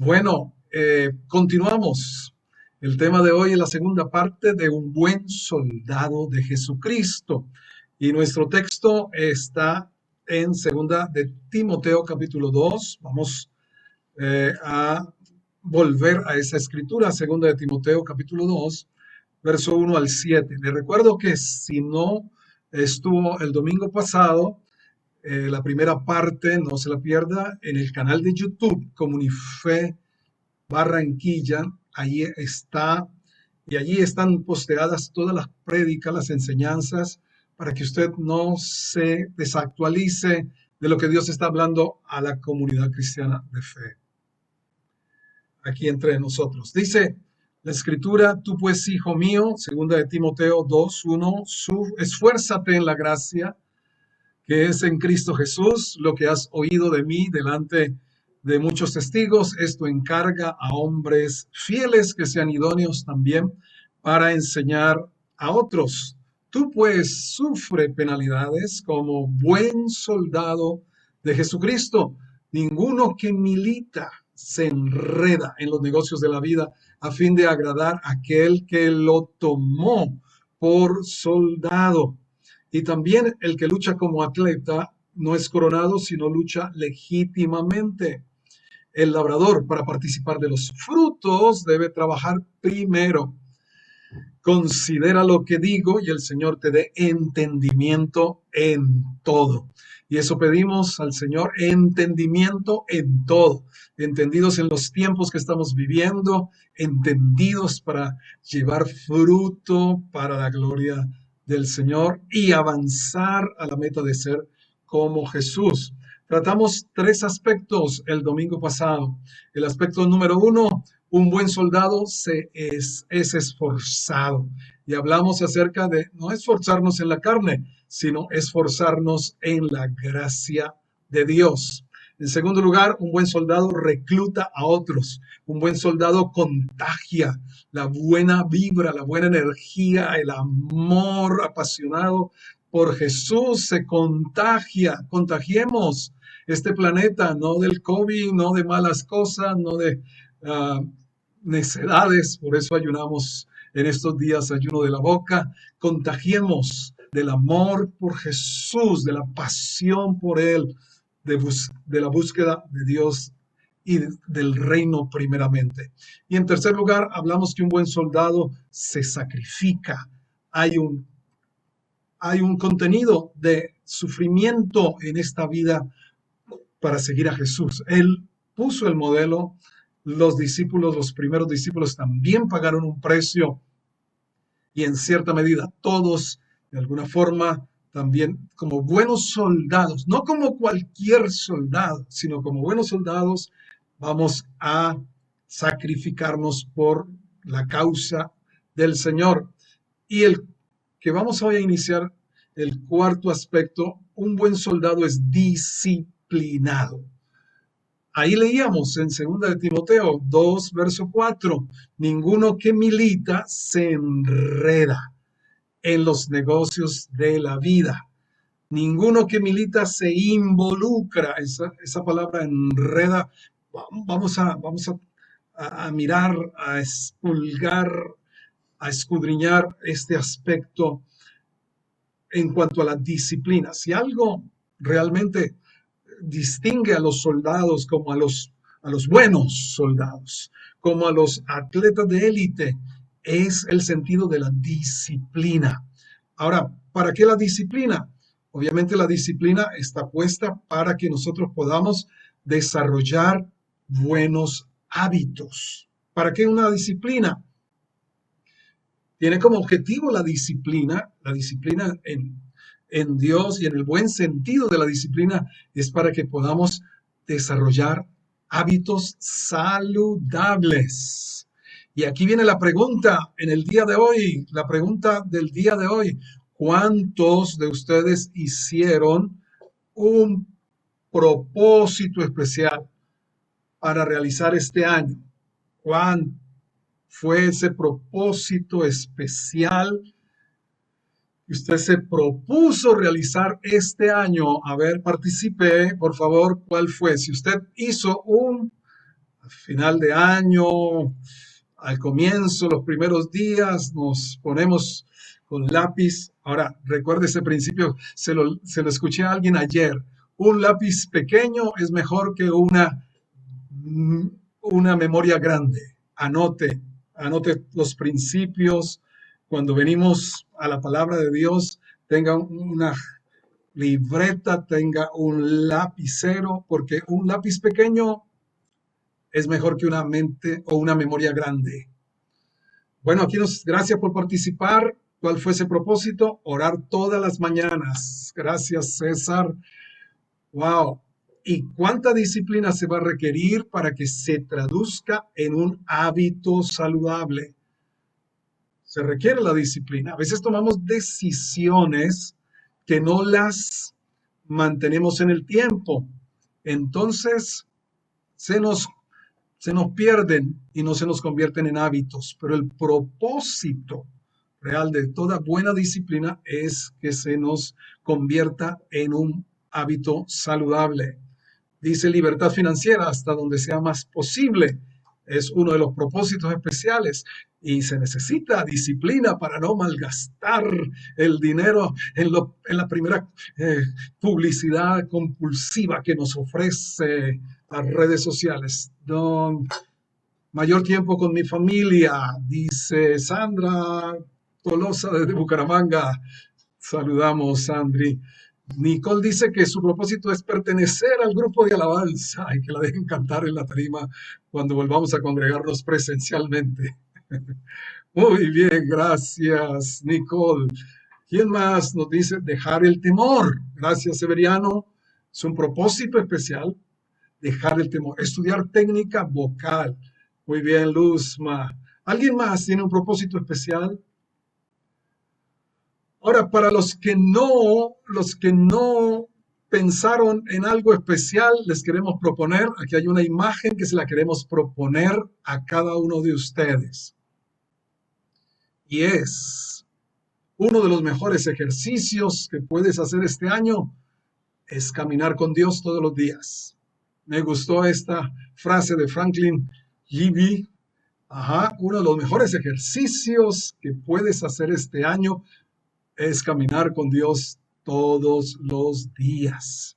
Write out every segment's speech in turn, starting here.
Bueno, continuamos. El tema de hoy es la segunda parte de un buen soldado de Jesucristo. Y nuestro texto está en segunda de Timoteo capítulo 2. Vamos a volver a esa escritura, segunda de Timoteo capítulo 2, verso 1 al 7. Le recuerdo que si no estuvo el domingo pasado, la primera parte, no se la pierda, en el canal de YouTube Comunife Barranquilla, allí está, y allí están posteadas todas las prédicas, las enseñanzas, para que usted no se desactualice de lo que Dios está hablando a la comunidad cristiana de fe, aquí entre nosotros. Dice la escritura: tú pues, hijo mío, segunda de Timoteo 2:1, esfuérzate en la gracia que es en Cristo Jesús. Lo que has oído de mí delante de muchos testigos, esto encarga a hombres fieles que sean idóneos también para enseñar a otros. Tú pues sufre penalidades como buen soldado de Jesucristo. Ninguno que milita se enreda en los negocios de la vida a fin de agradar a aquel que lo tomó por soldado. Y también el que lucha como atleta no es coronado, sino lucha legítimamente. El labrador, para participar de los frutos, debe trabajar primero. Considera lo que digo y el Señor te dé entendimiento en todo. Y eso pedimos al Señor: entendimiento en todo, entendidos en los tiempos que estamos viviendo, entendidos para llevar fruto para la gloria del Señor y avanzar a la meta de ser como Jesús. Tratamos tres aspectos el domingo pasado. El aspecto número uno: un buen soldado es esforzado. Y hablamos acerca de no esforzarnos en la carne, sino esforzarnos en la gracia de Dios. En segundo lugar, un buen soldado recluta a otros. Un buen soldado contagia la buena vibra, la buena energía, el amor apasionado por Jesús se contagia. Contagiemos este planeta, no del COVID, no de malas cosas, no de necedades. Por eso ayunamos en estos días, ayuno de la boca. Contagiemos del amor por Jesús, de la pasión por Él, de la búsqueda de Dios y del reino primeramente. Y en tercer lugar, hablamos que un buen soldado se sacrifica. Hay un contenido de sufrimiento en esta vida para seguir a Jesús. Él puso el modelo. Los discípulos, los primeros discípulos, también pagaron un precio, y en cierta medida todos, de alguna forma, también como buenos soldados, no como cualquier soldado, sino como buenos soldados, vamos a sacrificarnos por la causa del Señor. Y el que vamos hoy a iniciar, el cuarto aspecto: un buen soldado es disciplinado. Ahí leíamos en 2 de Timoteo 2, verso 4, ninguno que milita se enreda en los negocios de la vida. Ninguno que milita se involucra. Esa palabra enreda, vamos a mirar, a expulgar, a escudriñar este aspecto en cuanto a la disciplina. Si algo realmente distingue a los soldados como a los buenos soldados, como a los atletas de élite, es el sentido de la disciplina. Ahora, ¿para qué la disciplina? Obviamente la disciplina está puesta para que nosotros podamos desarrollar buenos hábitos. ¿Para qué una disciplina? Tiene como objetivo la disciplina en Dios, y en el buen sentido de la disciplina es para que podamos desarrollar hábitos saludables. Y aquí viene la pregunta en el día de hoy, la pregunta del día de hoy: ¿cuántos de ustedes hicieron un propósito especial para realizar este año? ¿Cuánto fue ese propósito especial que usted se propuso realizar este año? A ver, participe, por favor, ¿cuál fue? Si usted hizo un a final de año, al comienzo, los primeros días, nos ponemos con lápiz. Ahora, recuerde ese principio, se lo escuché a alguien ayer. Un lápiz pequeño es mejor que mm, una memoria grande. Anote los principios. Cuando venimos a la palabra de Dios, tenga una libreta, tenga un lapicero, porque un lápiz pequeño es mejor que una mente o una memoria grande. Bueno, gracias por participar. ¿Cuál fue ese propósito? Orar todas las mañanas. Gracias, César. Wow. ¿Y cuánta disciplina se va a requerir para que se traduzca en un hábito saludable? Se requiere la disciplina. A veces tomamos decisiones que no las mantenemos en el tiempo. Entonces, se nos se nos pierden y no se nos convierten en hábitos. Pero el propósito real de toda buena disciplina es que se nos convierta en un hábito saludable. Dice libertad financiera hasta donde sea más posible. Es uno de los propósitos especiales y se necesita disciplina para no malgastar el dinero en la primera publicidad compulsiva que nos ofrece las redes sociales. Mayor tiempo con mi familia, dice Sandra Tolosa desde Bucaramanga. Saludamos, Sandri. Nicole dice que su propósito es pertenecer al grupo de alabanza y que la dejen cantar en la tarima cuando volvamos a congregarnos presencialmente. Muy bien, gracias, Nicole. ¿Quién más nos dice dejar el temor? Gracias, Severiano. Es un propósito especial, dejar el temor. Estudiar técnica vocal. Muy bien, Luzma. ¿Alguien más tiene un propósito especial? Ahora, para los que no pensaron en algo especial, les queremos proponer, aquí hay una imagen que se la queremos proponer a cada uno de ustedes. Y es uno de los mejores ejercicios que puedes hacer este año, es caminar con Dios todos los días. Me gustó esta frase de Franklin G.B. Uno de los mejores ejercicios que puedes hacer este año es caminar con Dios todos los días.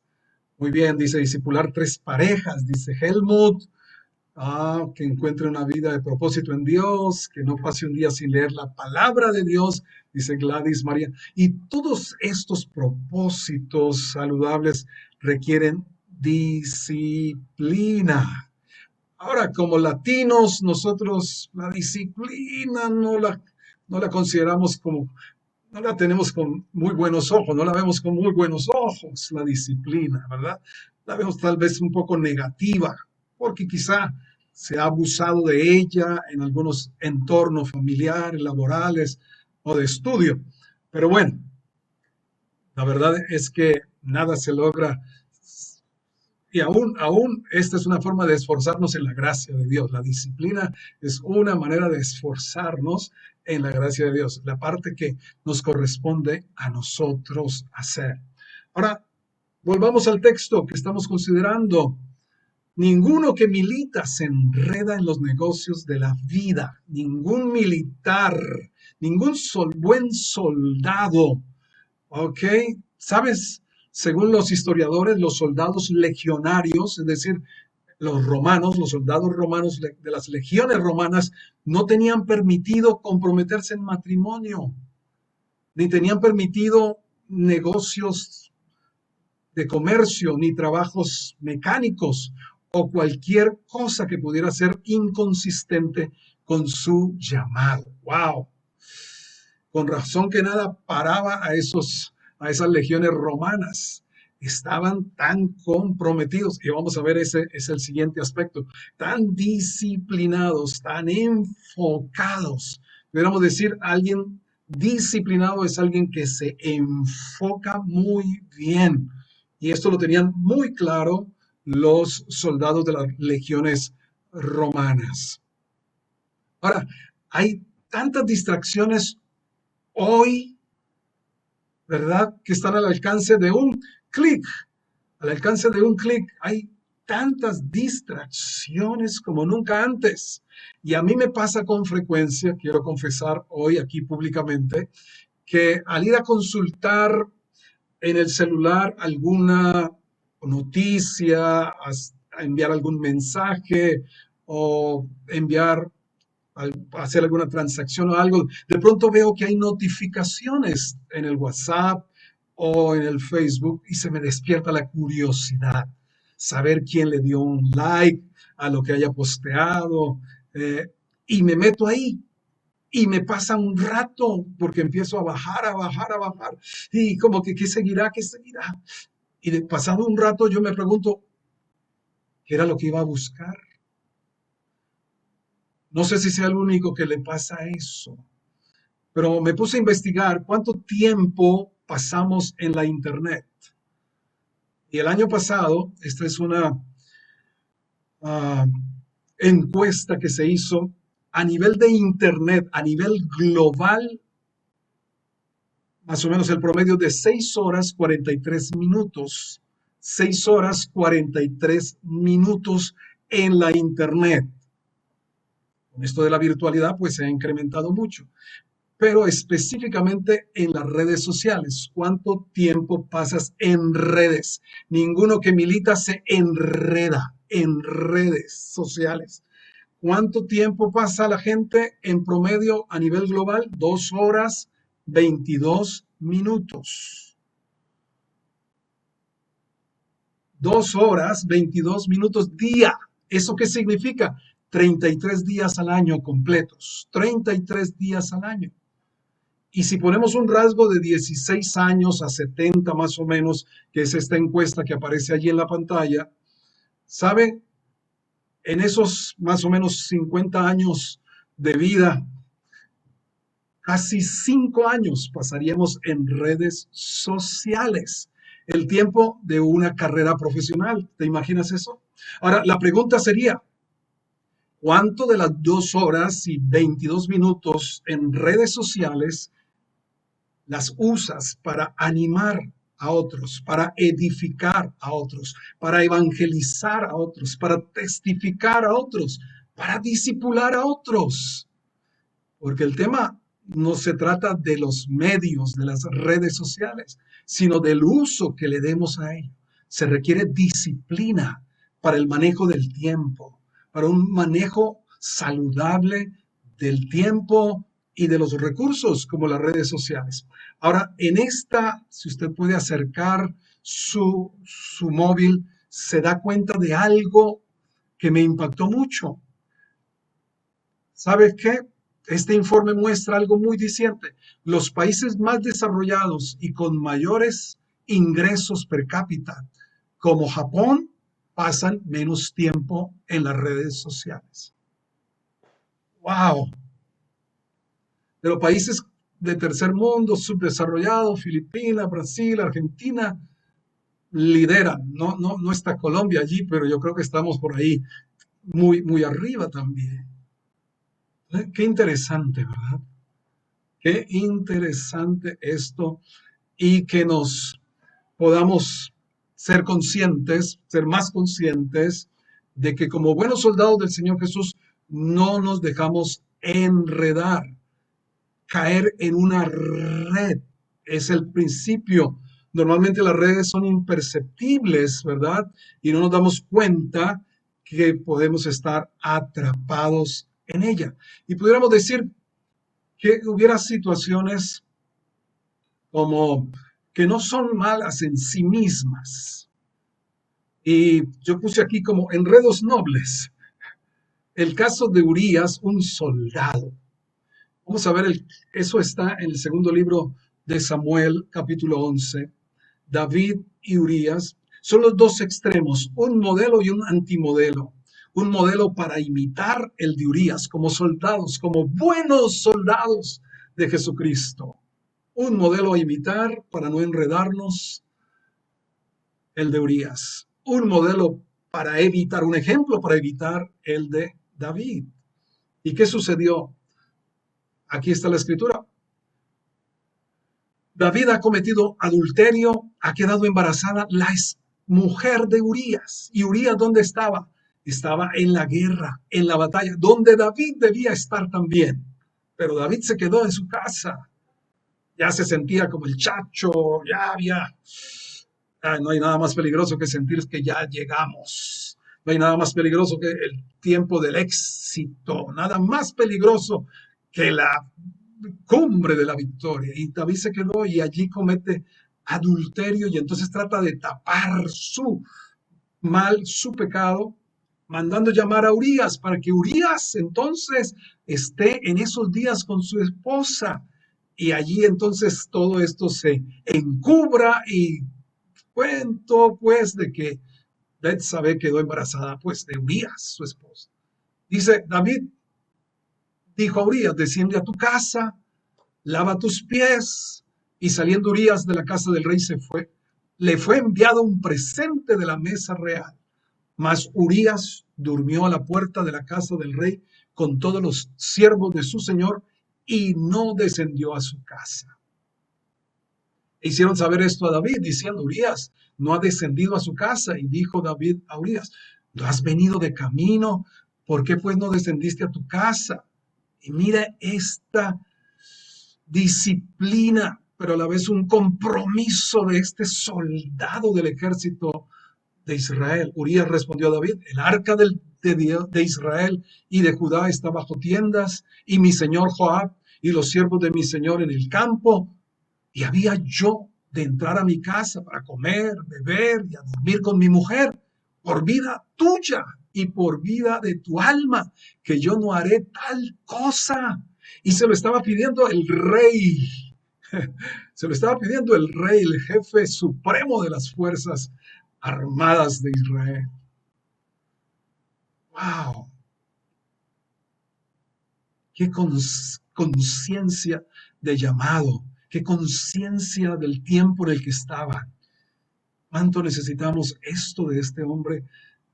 Muy bien, dice discipular 3 parejas, dice Helmut. Que encuentre una vida de propósito en Dios, que no pase un día sin leer la palabra de Dios, dice Gladys María. Y todos estos propósitos saludables requieren disciplina. Ahora, como latinos, nosotros la disciplina no la consideramos como, no la tenemos con muy buenos ojos, no la vemos con muy buenos ojos, la disciplina, ¿verdad? La vemos tal vez un poco negativa, porque quizá se ha abusado de ella en algunos entornos familiares, laborales o de estudio. Pero bueno, la verdad es que nada se logra y aún esta es una forma de esforzarnos en la gracia de Dios. La disciplina es una manera de esforzarnos en la gracia de Dios, la parte que nos corresponde a nosotros hacer. Ahora, volvamos al texto que estamos considerando. Ninguno que milita se enreda en los negocios de la vida. Ningún militar, buen soldado. ¿Ok? ¿Sabes? Según los historiadores, los soldados legionarios, es decir, los soldados romanos de las legiones romanas, no tenían permitido comprometerse en matrimonio, ni tenían permitido negocios de comercio, ni trabajos mecánicos o cualquier cosa que pudiera ser inconsistente con su llamado. ¡Wow! Con razón que nada paraba a esas legiones romanas. Estaban tan comprometidos, y vamos a ver, ese es el siguiente aspecto, tan disciplinados, tan enfocados. Pudiéramos decir, alguien disciplinado es alguien que se enfoca muy bien. Y esto lo tenían muy claro los soldados de las legiones romanas. Ahora, hay tantas distracciones hoy, ¿verdad? Que están al alcance de un clic. Al alcance de un clic hay tantas distracciones como nunca antes. Y a mí me pasa con frecuencia, quiero confesar hoy aquí públicamente, que al ir a consultar en el celular alguna noticia, a enviar algún mensaje o enviar, hacer alguna transacción o algo, de pronto veo que hay notificaciones en el WhatsApp o en el Facebook y se me despierta la curiosidad, saber quién le dio un like a lo que haya posteado, eh, y me meto ahí y me pasa un rato porque empiezo a bajar, a bajar, a bajar. Y como que, ¿qué seguirá? ¿Qué seguirá? Y de pasado un rato yo me pregunto, ¿qué era lo que iba a buscar? No sé si sea el único que le pasa eso, pero me puse a investigar cuánto tiempo pasamos en la Internet. Y el año pasado, esta es una uh, encuesta que se hizo a nivel de Internet, a nivel global, más o menos el promedio de 6 horas 43 minutos. 6 horas 43 minutos en la Internet. Con esto de la virtualidad, pues se ha incrementado mucho. Pero específicamente en las redes sociales. ¿Cuánto tiempo pasas en redes? Ninguno que milita se enreda en redes sociales. ¿Cuánto tiempo pasa la gente en promedio a nivel global? 2 horas 22 minutos. 2 horas 22 minutos día. ¿Eso qué significa? 33 días al año completos. 33 días al año. Y si ponemos un rasgo de 16 años a 70 más o menos, que es esta encuesta que aparece allí en la pantalla, ¿saben? En esos más o menos 50 años de vida, casi 5 años pasaríamos en redes sociales. El tiempo de una carrera profesional. ¿Te imaginas eso? Ahora, la pregunta sería, ¿cuánto de las 2 horas y 22 minutos en redes sociales las usas para animar a otros, para edificar a otros, para evangelizar a otros, para testificar a otros, para discipular a otros? Porque el tema no se trata de los medios, de las redes sociales, sino del uso que le demos a ello. Se requiere disciplina para el manejo del tiempo, para un manejo saludable del tiempo y de los recursos como las redes sociales. Ahora, en esta, si usted puede acercar su móvil, se da cuenta de algo que me impactó mucho. ¿Sabe qué? Este informe muestra algo muy diciente. Los países más desarrollados y con mayores ingresos per cápita, como Japón, pasan menos tiempo en las redes sociales. ¡Wow! De los países de tercer mundo, subdesarrollado, Filipinas, Brasil, Argentina, lideran. No está Colombia allí, pero yo creo que estamos por ahí muy arriba también. Qué interesante, ¿verdad? Qué interesante esto, y que nos podamos ser conscientes, ser más conscientes de que como buenos soldados del Señor Jesús no nos dejamos enredar, caer en una red. Es el principio. Normalmente las redes son imperceptibles, ¿verdad? Y no nos damos cuenta que podemos estar atrapados en ella. Y pudiéramos decir que hubiera situaciones como que no son malas en sí mismas. Y yo puse aquí como enredos nobles. El caso de Urías, un soldado. Vamos a ver, eso está en el segundo libro de Samuel, capítulo 11. David y Urías son los dos extremos, un modelo y un antimodelo. Un modelo para imitar el de Urías como soldados, como buenos soldados de Jesucristo. Un modelo a imitar para no enredarnos, el de Urías. Un modelo para evitar, un ejemplo para evitar el de David. ¿Y qué sucedió? Aquí está la escritura. David ha cometido adulterio, ha quedado embarazada la mujer de Urías. ¿Y Urías dónde estaba? Estaba en la guerra, en la batalla, donde David debía estar también. Pero David se quedó en su casa. Ya se sentía como el chacho, ya había... no hay nada más peligroso que sentir que ya llegamos. No hay nada más peligroso que el tiempo del éxito. Nada más peligroso que la cumbre de la victoria. Y David se quedó y allí comete adulterio y entonces trata de tapar su mal, su pecado, mandando llamar a Urías para que Urías entonces esté en esos días con su esposa. Y allí entonces todo esto se encubra y cuento pues de que Betsabé quedó embarazada pues de Urías, su esposa. Dice David, dijo a Urías, desciende a tu casa, lava tus pies. Y saliendo Urías de la casa del rey se fue. Le fue enviado un presente de la mesa real. Mas Urías durmió a la puerta de la casa del rey con todos los siervos de su señor y no descendió a su casa. E hicieron saber esto a David, diciendo, Urías no ha descendido a su casa. Y dijo David a Urías, ¿no has venido de camino? ¿Por qué pues no descendiste a tu casa? Y mira esta disciplina, pero a la vez un compromiso de este soldado del ejército de Israel. Urías respondió a David, el arca de Israel y de Judá está bajo tiendas, y mi señor Joab y los siervos de mi señor en el campo, y había yo de entrar a mi casa para comer, beber y a dormir con mi mujer, por vida tuya y por vida de tu alma, que yo no haré tal cosa. Y se lo estaba pidiendo el rey. Se lo estaba pidiendo el rey, el jefe supremo de las fuerzas armadas de Israel. ¡Wow! ¡Qué conciencia de llamado! ¡Qué conciencia del tiempo en el que estaban! ¿Cuánto necesitamos esto de este hombre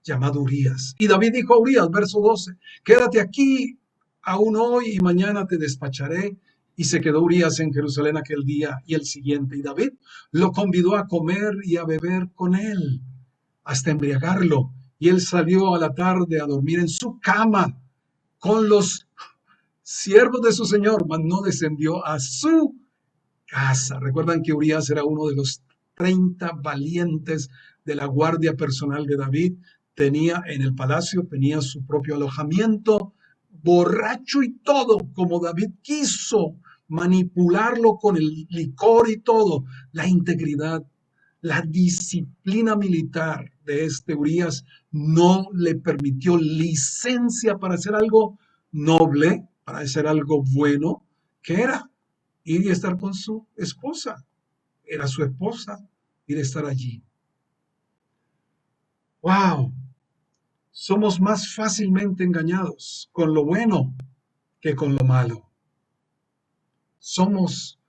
llamado Urías? Y David dijo a Urías, verso 12, quédate aquí aún hoy y mañana te despacharé. Y se quedó Urías en Jerusalén aquel día y el siguiente. Y David lo convidó a comer y a beber con él, hasta embriagarlo. Y él salió a la tarde a dormir en su cama con los siervos de su señor, mas no descendió a su casa. Recuerdan que Urías era uno de los 30 valientes de la guardia personal de David. Tenía en el palacio, tenía su propio alojamiento, borracho y todo, como David quiso manipularlo con el licor y todo. La integridad, la disciplina militar de este Urías no le permitió licencia para hacer algo noble, para hacer algo bueno, que era ir y estar con su esposa. Era su esposa, ir a estar allí. ¡Wow! Somos más fácilmente engañados con lo bueno que con lo malo. Somos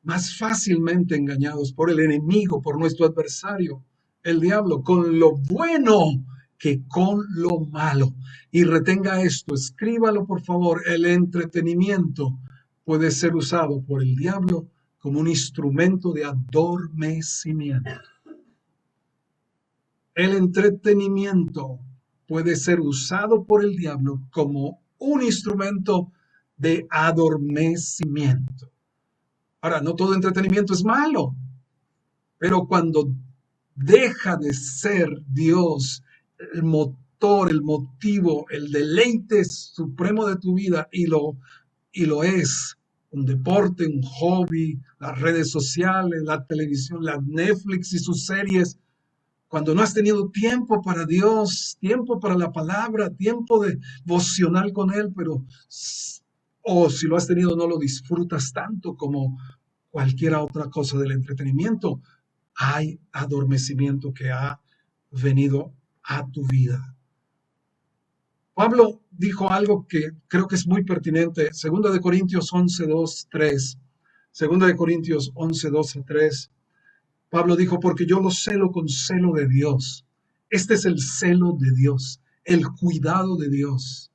más fácilmente engañados por el enemigo, por nuestro adversario, el diablo, con lo bueno que con lo malo. Y retenga esto, escríbalo por favor, el entretenimiento puede ser usado por el diablo como un instrumento de adormecimiento. El entretenimiento puede ser usado por el diablo como un instrumento de adormecimiento. Ahora, no todo entretenimiento es malo, pero cuando deja de ser Dios el motor, el motivo, el deleite supremo de tu vida y lo es un deporte, un hobby, las redes sociales, la televisión, la Netflix y sus series, cuando no has tenido tiempo para Dios, tiempo para la palabra, tiempo devocional con Él, pero o si lo has tenido no lo disfrutas tanto como cualquier otra cosa del entretenimiento, hay adormecimiento que ha venido a tu vida. Pablo dijo algo que creo que es muy pertinente. Segunda de Corintios 11, 2, 3. Segunda de Corintios 11, 2 a 3. Pablo dijo, porque yo lo celo con celo de Dios. Este es el celo de Dios, el cuidado de Dios.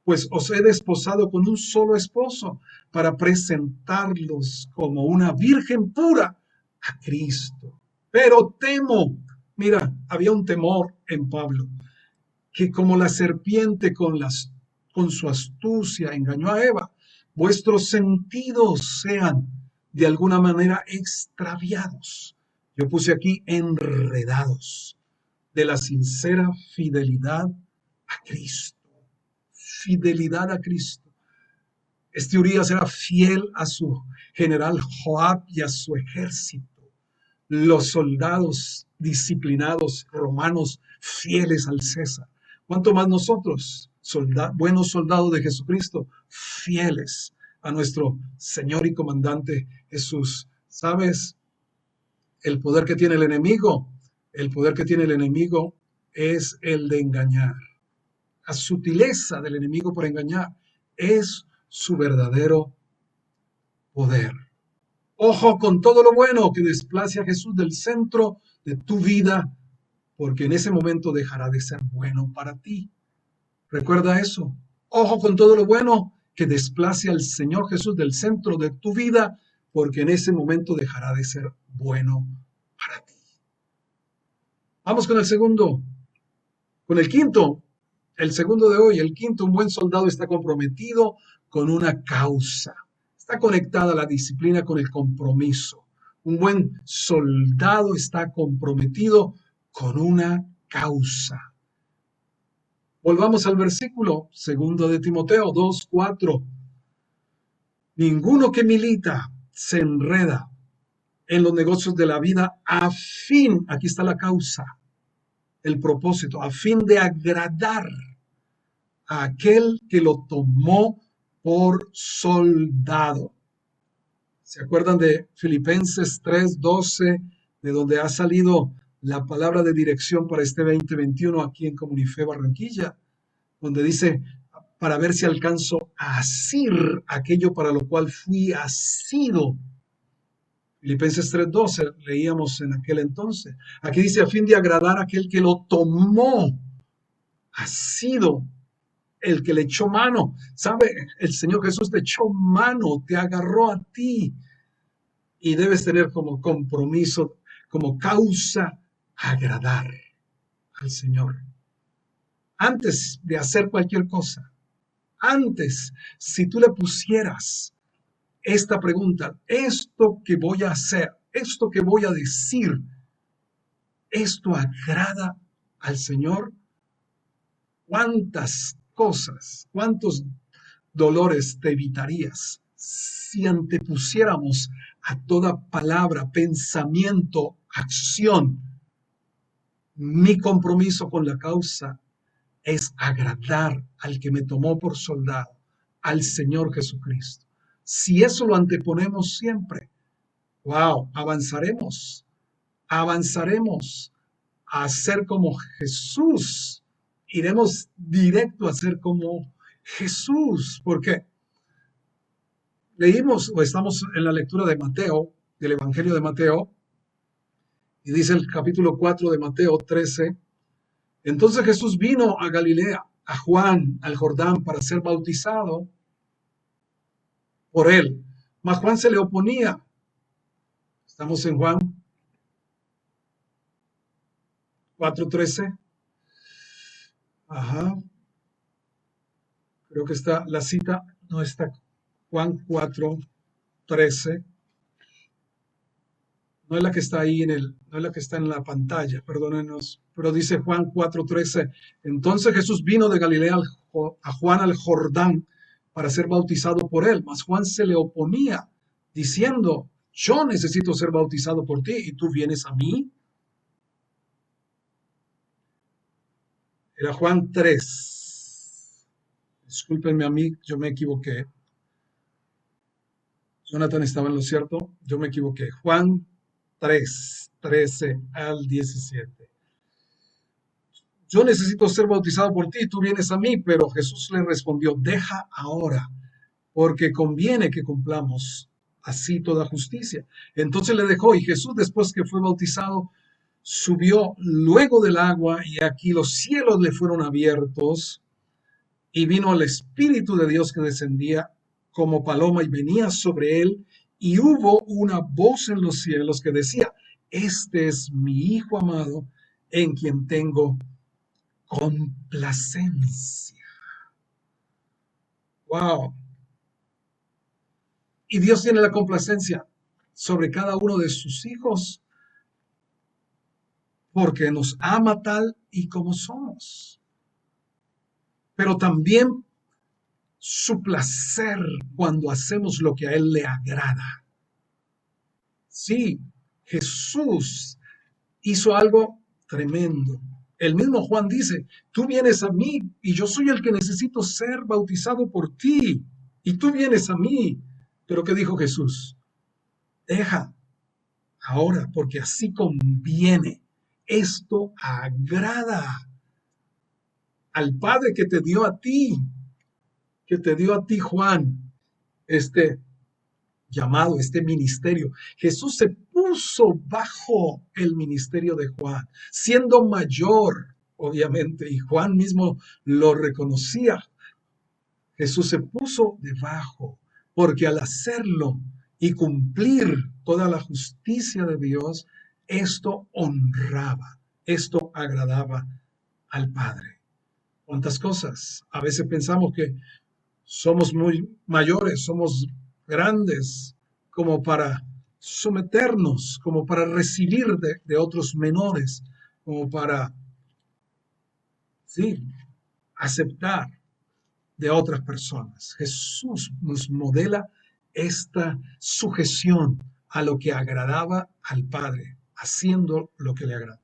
Pues os he desposado con un solo esposo para presentarlos como una virgen pura a Cristo. Pero temo Mira, había un temor en Pablo, que como la serpiente con su astucia engañó a Eva, vuestros sentidos sean de alguna manera extraviados. Yo puse aquí enredados de la sincera fidelidad a Cristo. Fidelidad a Cristo. Este Urías era fiel a su general Joab y a su ejército. Los soldados disciplinados romanos fieles al César. ¿Cuánto más nosotros, buenos soldados de Jesucristo, fieles a nuestro Señor y comandante Jesús? ¿Sabes? El poder que tiene el enemigo, el poder que tiene el enemigo es el de engañar. La sutileza del enemigo por engañar es su verdadero poder. Ojo con todo lo bueno que desplace a Jesús del centro de tu vida, porque en ese momento dejará de ser bueno para ti. Recuerda eso. Ojo con todo lo bueno que desplace al Señor Jesús del centro de tu vida, porque en ese momento dejará de ser bueno para ti. Vamos con el segundo. Con el quinto. El segundo de hoy. El quinto, un buen soldado está comprometido con una causa. Está conectada la disciplina con el compromiso. Un buen soldado está comprometido con una causa. Volvamos al versículo segundo de Timoteo 2:4. Ninguno que milita se enreda en los negocios de la vida a fin, aquí está la causa, el propósito, a fin de agradar a aquel que lo tomó por soldado. ¿Se acuerdan de Filipenses 3:12, de donde ha salido la palabra de dirección para este 2021 aquí en Comunife Barranquilla? Donde dice, para ver si alcanzo a asir aquello para lo cual fui asido. Filipenses 3:12 leíamos en aquel entonces. Aquí dice, a fin de agradar a aquel que lo tomó, asido, el que le echó mano. ¿Sabe? El Señor Jesús te echó mano, te agarró a ti. Y debes tener como compromiso, como causa, agradar al Señor. Antes de hacer cualquier cosa, antes, si tú le pusieras esta pregunta, esto que voy a hacer, esto que voy a decir, ¿esto agrada al Señor? ¿Cuántas cosas, cuántos dolores te evitarías si antepusiéramos a toda palabra, pensamiento, acción? Mi compromiso con la causa es agradar al que me tomó por soldado, al Señor Jesucristo. Si eso lo anteponemos siempre, wow, avanzaremos a ser como Jesús. Iremos directo a ser como Jesús, porque leímos o estamos en la lectura de Mateo, del Evangelio de Mateo, y dice el capítulo 4 de Mateo 13, entonces Jesús vino a Galilea, a Juan, al Jordán, para ser bautizado por él. Mas Juan se le oponía. Estamos en Juan 4:13. Ajá. Creo que está la cita, no está. Juan 4:13. No es la que está ahí no es la que está en la pantalla, perdónenos, pero dice Juan 4:13. Entonces Jesús vino de Galilea a Juan al Jordán para ser bautizado por él, mas Juan se le oponía, diciendo, yo necesito ser bautizado por ti y tú vienes a mí. Era Juan 3. Discúlpenme a mí, yo me equivoqué. Jonathan estaba en lo cierto, yo me equivoqué. Juan 3:13 al 17. Yo necesito ser bautizado por ti, tú vienes a mí, pero Jesús le respondió, deja ahora, porque conviene que cumplamos así toda justicia. Entonces le dejó y Jesús, después que fue bautizado, subió luego del agua y aquí los cielos le fueron abiertos y vino el Espíritu de Dios que descendía como paloma y venía sobre él y hubo una voz en los cielos que decía, este es mi Hijo amado en quien tengo complacencia. Wow. Y Dios tiene la complacencia sobre cada uno de sus hijos porque nos ama tal y como somos. Pero también su placer cuando hacemos lo que a Él le agrada. Sí, Jesús hizo algo tremendo. El mismo Juan dice, tú vienes a mí y yo soy el que necesito ser bautizado por ti. Y tú vienes a mí. Pero ¿qué dijo Jesús? Deja ahora, porque así conviene. Esto agrada al Padre que te dio a ti, Juan, este llamado, este ministerio. Jesús se puso bajo el ministerio de Juan, siendo mayor, obviamente, y Juan mismo lo reconocía. Jesús se puso debajo, porque al hacerlo y cumplir toda la justicia de Dios, esto honraba, esto agradaba al Padre. ¿Cuántas cosas? A veces pensamos que somos muy mayores, somos grandes como para someternos, como para recibir de otros menores, como para, sí, aceptar de otras personas. Jesús nos modela esta sujeción a lo que agradaba al Padre, haciendo lo que le agrada.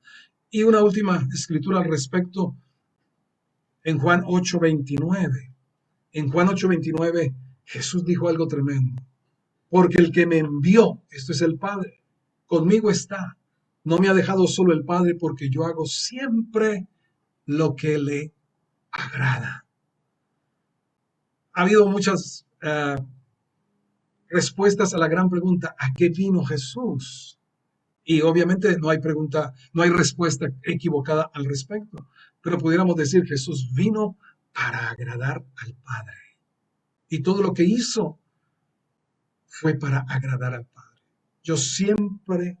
Y una última escritura al respecto en Juan 8:29. En Juan 8:29 Jesús dijo algo tremendo. Porque el que me envió, esto es el Padre, conmigo está. No me ha dejado solo el Padre porque yo hago siempre lo que le agrada. Ha habido muchas respuestas a la gran pregunta, ¿a qué vino Jesús? Y obviamente no hay pregunta, no hay respuesta equivocada al respecto, pero pudiéramos decir Jesús vino para agradar al Padre. Y todo lo que hizo fue para agradar al Padre. Yo siempre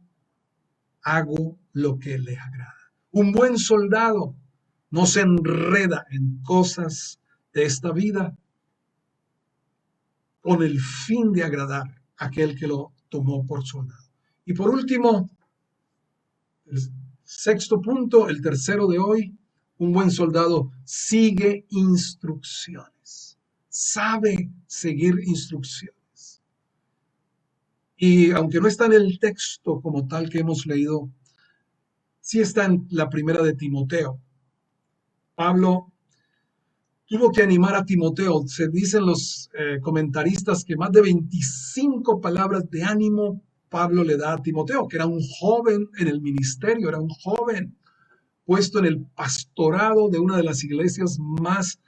hago lo que le agrada. Un buen soldado no se enreda en cosas de esta vida con el fin de agradar a aquel que lo tomó por soldado. Y por último, el sexto punto, el tercero de hoy, un buen soldado sigue instrucciones, sabe seguir instrucciones. Y aunque no está en el texto como tal que hemos leído, sí está en la primera de Timoteo. Pablo tuvo que animar a Timoteo. Se dicen los comentaristas que más de 25 palabras de ánimo Pablo le da a Timoteo, que era un joven en el ministerio, era un joven puesto en el pastorado de una de las iglesias más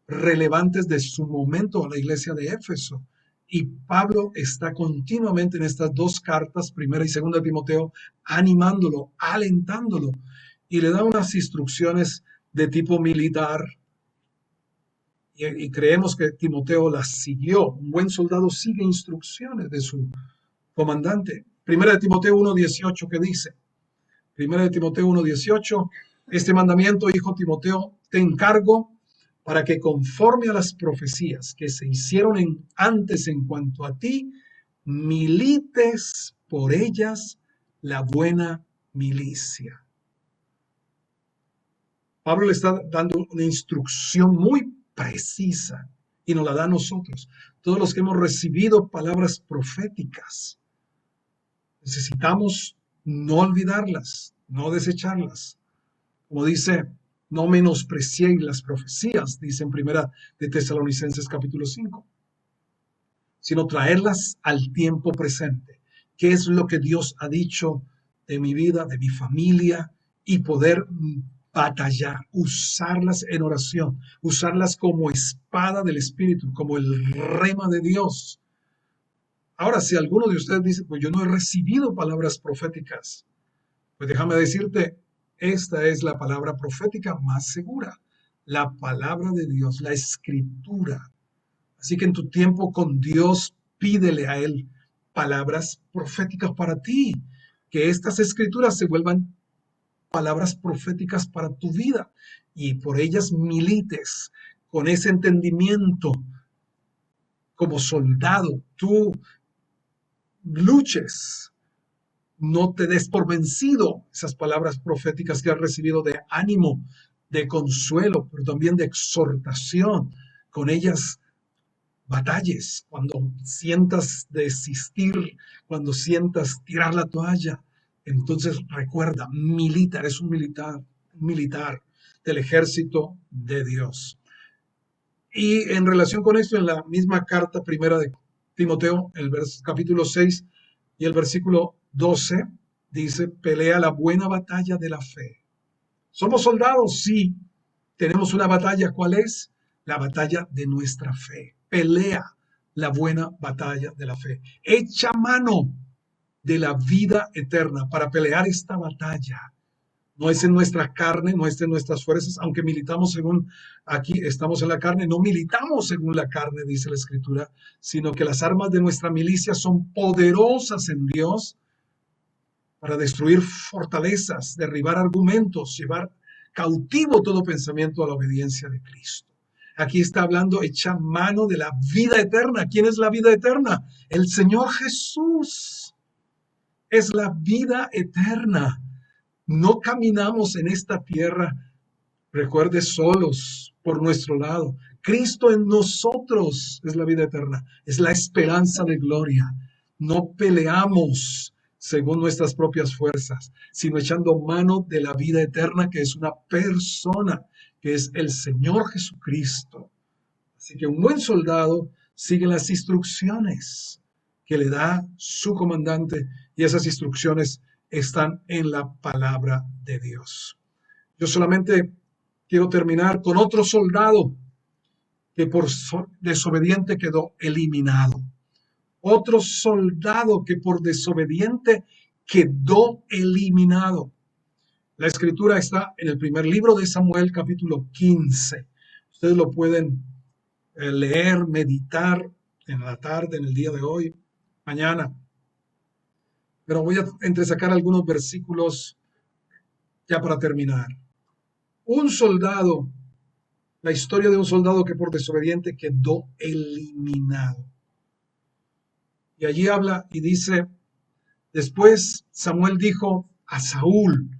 relevantes de su momento, la iglesia de Éfeso. Y Pablo está continuamente en estas dos cartas, primera y segunda de Timoteo, animándolo, alentándolo, y le da unas instrucciones de tipo militar, y creemos que Timoteo las siguió. Un buen soldado sigue instrucciones de su comandante. Primera de Timoteo 1:18, ¿qué dice? Primera de Timoteo 1:18, este mandamiento, hijo Timoteo, te encargo para que conforme a las profecías que se hicieron antes en cuanto a ti, milites por ellas la buena milicia. Pablo le está dando una instrucción muy precisa y nos la da a nosotros. Todos los que hemos recibido palabras proféticas, necesitamos no olvidarlas, no desecharlas. Como dice, no menospreciéis las profecías, dice en primera de Tesalonicenses capítulo 5, sino traerlas al tiempo presente. ¿Qué es lo que Dios ha dicho de mi vida, de mi familia? Y poder batallar, usarlas en oración, usarlas como espada del Espíritu, como el rema de Dios. Ahora, si alguno de ustedes dice, pues yo no he recibido palabras proféticas, pues déjame decirte, esta es la palabra profética más segura, la palabra de Dios, la escritura. Así que en tu tiempo con Dios, pídele a Él palabras proféticas para ti, que estas escrituras se vuelvan palabras proféticas para tu vida y por ellas milites con ese entendimiento como soldado. Tú luches, no te des por vencido. Esas palabras proféticas que has recibido de ánimo, de consuelo, pero también de exhortación. Con ellas batalles, cuando sientas desistir, cuando sientas tirar la toalla. Entonces recuerda, eres un militar del ejército de Dios. Y en relación con esto, en la misma carta primera de Timoteo, el capítulo 6 y el versículo 12, dice, pelea la buena batalla de la fe. ¿Somos soldados? Sí. Tenemos una batalla. ¿Cuál es? La batalla de nuestra fe. Pelea la buena batalla de la fe. Echa mano de la vida eterna para pelear esta batalla. No es en nuestra carne, no es en nuestras fuerzas, aunque militamos según, aquí estamos en la carne, no militamos según la carne, dice la Escritura, sino que las armas de nuestra milicia son poderosas en Dios para destruir fortalezas, derribar argumentos, llevar cautivo todo pensamiento a la obediencia de Cristo. Aquí está hablando, echa mano de la vida eterna. ¿Quién es la vida eterna? El Señor Jesús es la vida eterna. No caminamos en esta tierra, recuerde, solos por nuestro lado. Cristo en nosotros es la vida eterna, es la esperanza de gloria. No peleamos según nuestras propias fuerzas, sino echando mano de la vida eterna, que es una persona, que es el Señor Jesucristo. Así que un buen soldado sigue las instrucciones que le da su comandante, y esas instrucciones están en la palabra de Dios. Yo solamente quiero terminar con otro soldado que por desobediente quedó eliminado. Otro soldado que por desobediente quedó eliminado. La escritura está en el primer libro de Samuel, capítulo 15. Ustedes lo pueden leer, meditar en la tarde, en el día de hoy, mañana. Pero voy a entresacar algunos versículos ya para terminar. Un soldado, la historia de un soldado que por desobediente quedó eliminado. Y allí habla y dice, después Samuel dijo a Saúl,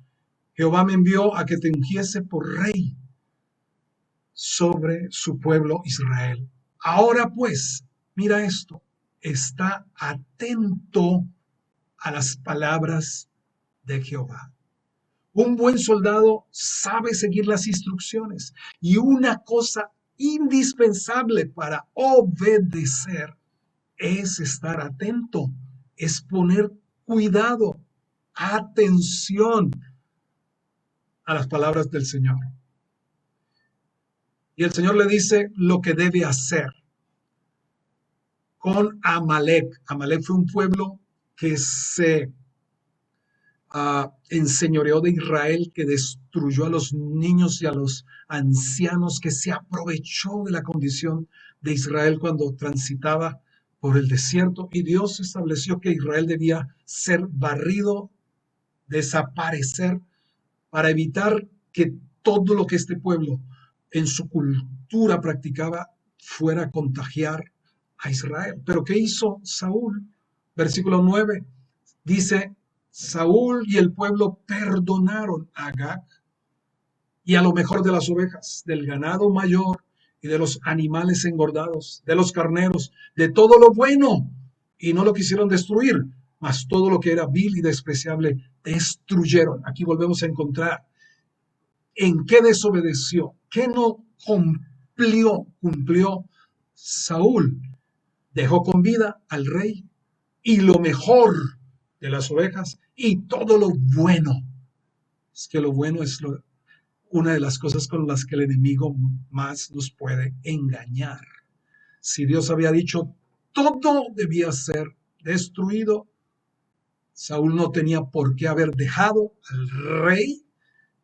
Jehová me envió a que te ungiese por rey sobre su pueblo Israel. Ahora pues, mira esto, está atento a las palabras de Jehová. Un buen soldado sabe seguir las instrucciones, y una cosa indispensable para obedecer es estar atento, es poner cuidado, atención a las palabras del Señor. Y el Señor le dice lo que debe hacer con Amalek. Amalek fue un pueblo que se enseñoreó de Israel, que destruyó a los niños y a los ancianos, que se aprovechó de la condición de Israel cuando transitaba por el desierto, y Dios estableció que Israel debía ser barrido, desaparecer, para evitar que todo lo que este pueblo en su cultura practicaba fuera a contagiar a Israel. Pero ¿qué hizo Saúl? Versículo 9 dice, Saúl y el pueblo perdonaron a Agag y a lo mejor de las ovejas, del ganado mayor y de los animales engordados, de los carneros, de todo lo bueno, y no lo quisieron destruir, mas todo lo que era vil y despreciable destruyeron. Aquí volvemos a encontrar en qué desobedeció, qué no cumplió Saúl. Dejó con vida al rey y lo mejor de las ovejas y todo lo bueno. Es que lo bueno es una de las cosas con las que el enemigo más nos puede engañar. Si Dios había dicho todo debía ser destruido, Saúl no tenía por qué haber dejado al rey,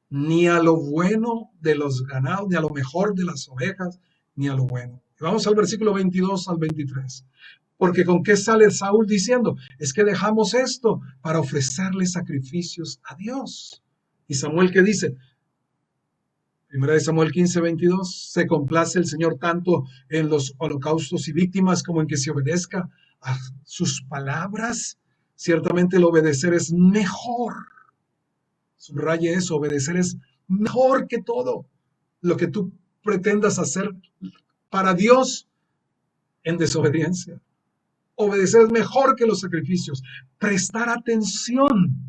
ni a lo bueno de los ganados, ni a lo mejor de las ovejas, ni a lo bueno. Vamos al versículo 22 al 23. Porque ¿con qué sale Saúl diciendo? Es que dejamos esto para ofrecerle sacrificios a Dios. ¿Y Samuel qué dice? Primera de Samuel 15:22, se complace el Señor tanto en los holocaustos y víctimas como en que se obedezca a sus palabras. Ciertamente el obedecer es mejor. Subraye eso, obedecer es mejor que todo lo que tú pretendas hacer para Dios en desobediencia. Obedecer es mejor que los sacrificios. Prestar atención.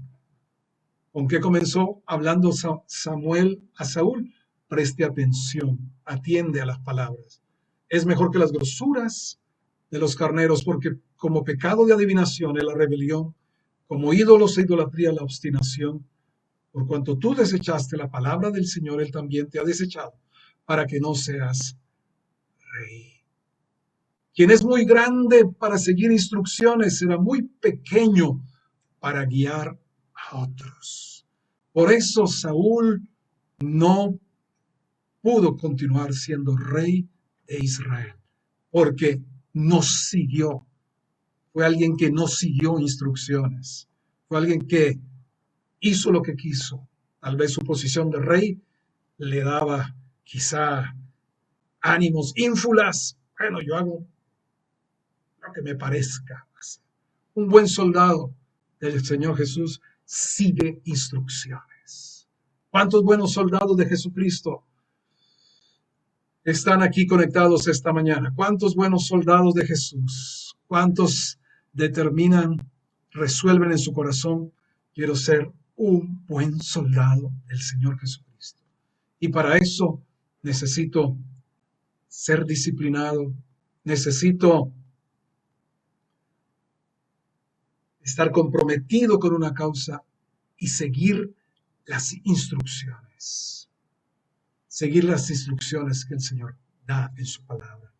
¿Con qué comenzó hablando Samuel a Saúl? Preste atención, atiende a las palabras. Es mejor que las grosuras de los carneros, porque como pecado de adivinación es la rebelión, como ídolos e idolatría la obstinación. Por cuanto tú desechaste la palabra del Señor, Él también te ha desechado, para que no seas rey. Quien es muy grande para seguir instrucciones será muy pequeño para guiar a otros. Por eso Saúl no pudo continuar siendo rey de Israel, porque no siguió. Fue alguien que no siguió instrucciones. Fue alguien que hizo lo que quiso. Tal vez su posición de rey le daba quizá ánimos, ínfulas. Bueno, yo hago lo que me parezca. Un buen soldado del Señor Jesús sigue instrucciones. ¿Cuántos buenos soldados de Jesucristo están aquí conectados esta mañana? ¿Cuántos buenos soldados de Jesús? ¿Cuántos determinan, resuelven en su corazón, quiero ser un buen soldado del Señor Jesucristo? Y para eso necesito ser disciplinado, necesito estar comprometido con una causa y seguir las instrucciones. Seguir las instrucciones que el Señor da en su palabra.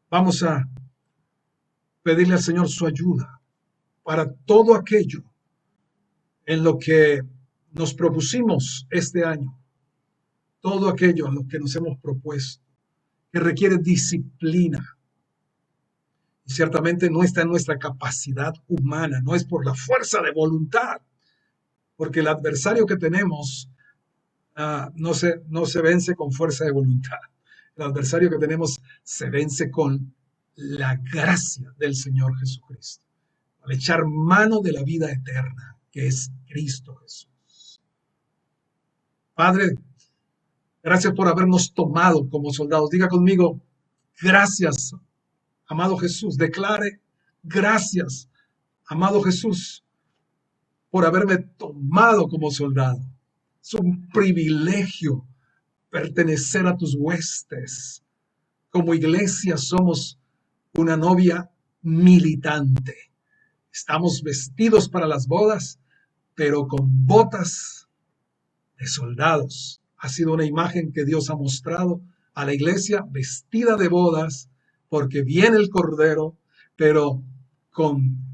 Vamos a pedirle al Señor su ayuda para todo aquello en lo que nos propusimos este año, todo aquello en lo que nos hemos propuesto, que requiere disciplina. Y ciertamente no está en nuestra capacidad humana, no es por la fuerza de voluntad, porque el adversario que tenemos no se vence con fuerza de voluntad. El adversario que tenemos se vence con la gracia del Señor Jesucristo, al echar mano de la vida eterna, que es Cristo Jesús. Padre, gracias por habernos tomado como soldados. Diga conmigo, gracias, amado Jesús. Declare, gracias, amado Jesús, por haberme tomado como soldado. Es un privilegio pertenecer a tus huestes. Como iglesia somos una novia militante. Estamos vestidos para las bodas, pero con botas de soldados. Ha sido una imagen que Dios ha mostrado a la iglesia vestida de bodas, porque viene el Cordero, pero con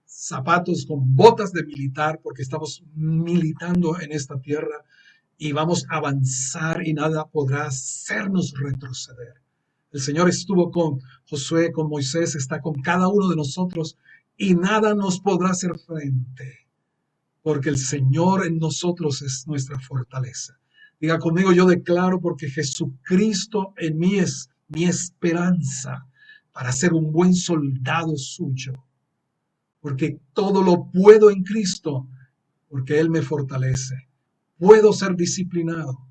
zapatos, con botas de militar, porque estamos militando en esta tierra y vamos a avanzar y nada podrá hacernos retroceder. El Señor estuvo con Josué, con Moisés, está con cada uno de nosotros y nada nos podrá hacer frente, porque el Señor en nosotros es nuestra fortaleza. Diga conmigo, yo declaro, porque Jesucristo en mí es mi esperanza para ser un buen soldado suyo, porque todo lo puedo en Cristo, porque Él me fortalece. Puedo ser disciplinado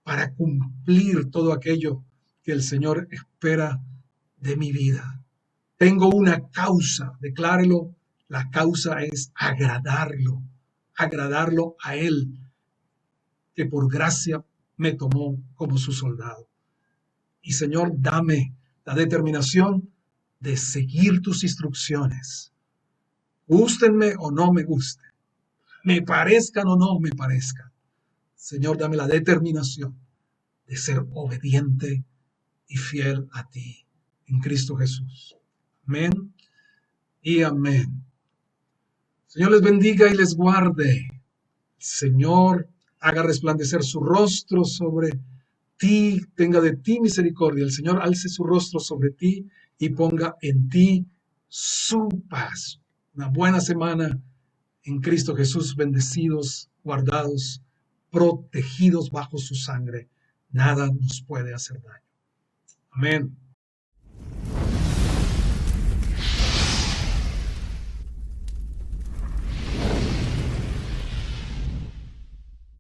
para cumplir todo aquello que el Señor espera de mi vida. Tengo una causa, declárelo, la causa es agradarlo a Él, que por gracia me tomó como su soldado. Y Señor, dame la determinación de seguir tus instrucciones. Gústenme o no me gusten, me parezcan o no me parezcan. Señor, dame la determinación de ser obediente y fiel a ti en Cristo Jesús. Amén y amén. Señor les bendiga y les guarde. Señor haga resplandecer su rostro sobre ti, tenga de ti misericordia. El Señor alce su rostro sobre ti y ponga en ti su paz. Una buena semana en Cristo Jesús, bendecidos, guardados, protegidos bajo su sangre. Nada nos puede hacer daño. Amén.